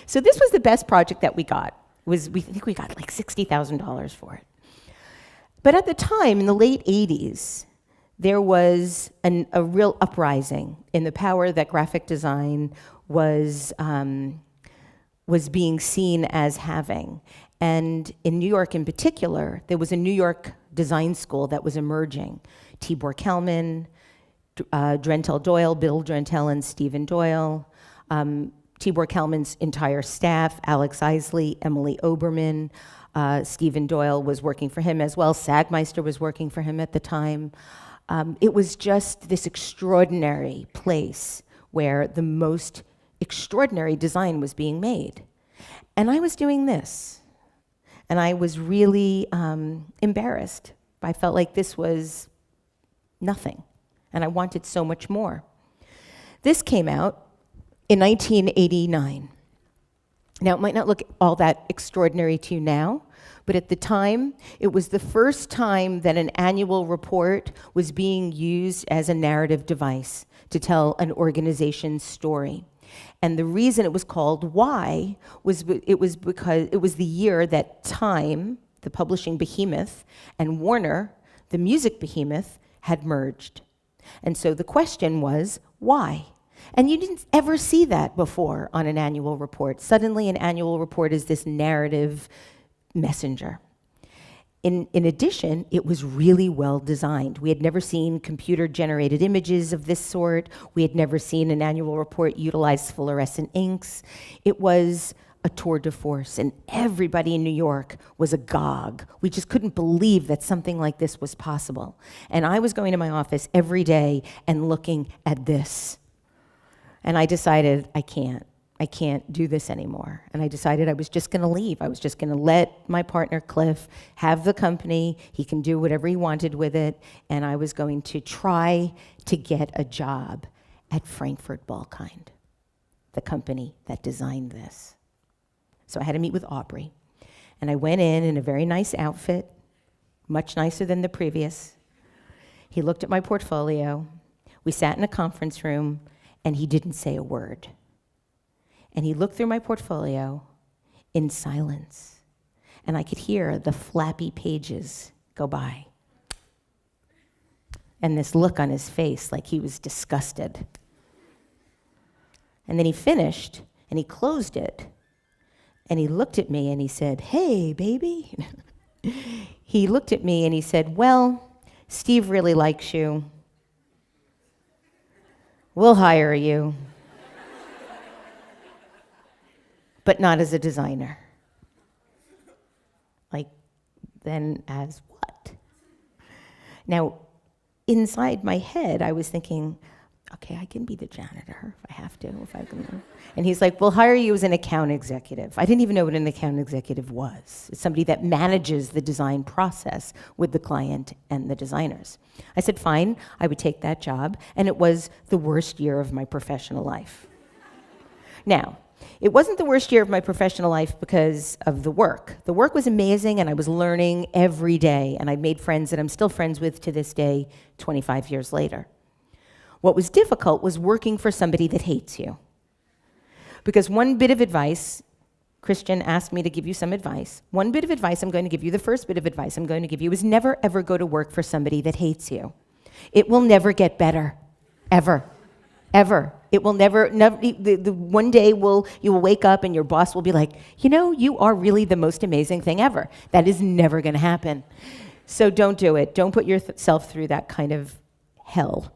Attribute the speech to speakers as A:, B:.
A: So this was the best project that we got. We think we got like $60,000 for it. But at the time, in the late 80s, there was a real uprising in the power that graphic design was being seen as having. And in New York in particular, there was a New York design school that was emerging. Tibor Kalman, Drentel Doyle, Bill Drentel and Stephen Doyle, Tibor Kalman's entire staff, Alex Isley, Emily Oberman, Stephen Doyle was working for him as well. Sagmeister was working for him at the time. It was just this extraordinary place where the most extraordinary design was being made. And I was doing this. And I was really embarrassed. I felt like this was nothing. And I wanted so much more. This came out in 1989. Now, it might not look all that extraordinary to you now, but at the time, it was the first time that an annual report was being used as a narrative device to tell an organization's story. And the reason it was called Why was because it was the year that Time, the publishing behemoth, and Warner, the music behemoth, had merged. And so the question was, why? And you didn't ever see that before on an annual report. Suddenly, an annual report is this narrative messenger. In addition, it was really well designed. We had never seen computer-generated images of this sort. We had never seen an annual report utilize fluorescent inks. It was a tour de force, and everybody in New York was agog. We just couldn't believe that something like this was possible. And I was going to my office every day and looking at this. And I decided, I can't do this anymore. And I decided I was just gonna leave. I was just gonna let my partner, Cliff, have the company. He can do whatever he wanted with it. And I was going to try to get a job at Frankfurt Ballkind, the company that designed this. So I had to meet with Aubrey. And I went in a very nice outfit, much nicer than the previous. He looked at my portfolio. We sat in a conference room, and he didn't say a word. And he looked through my portfolio in silence. And I could hear the flappy pages go by. And this look on his face like he was disgusted. And then he finished, and he closed it. And he looked at me, and he said, "Hey, baby." He looked at me, and he said, "Well, Steve really likes you. We'll hire you. But not as a designer." Like, then as what? Now, inside my head, I was thinking, okay, I can be the janitor if I have to, if I can. And he's like, "We'll hire you as an account executive." I didn't even know what an account executive was. It's somebody that manages the design process with the client and the designers. I said, fine, I would take that job, and it was the worst year of my professional life. Now, it wasn't the worst year of my professional life because of the work. The work was amazing, and I was learning every day, and I made friends that I'm still friends with to this day, 25 years later. What was difficult was working for somebody that hates you. Because one bit of advice, Christian asked me to give you some advice. One bit of advice I'm going to give you, the first bit of advice I'm going to give you is never, ever go to work for somebody that hates you. It will never get better, ever. Ever. It will never, one day you will wake up and your boss will be like, "You know, you are really the most amazing thing ever." That is never going to happen. So don't do it. Don't put yourself through that kind of hell.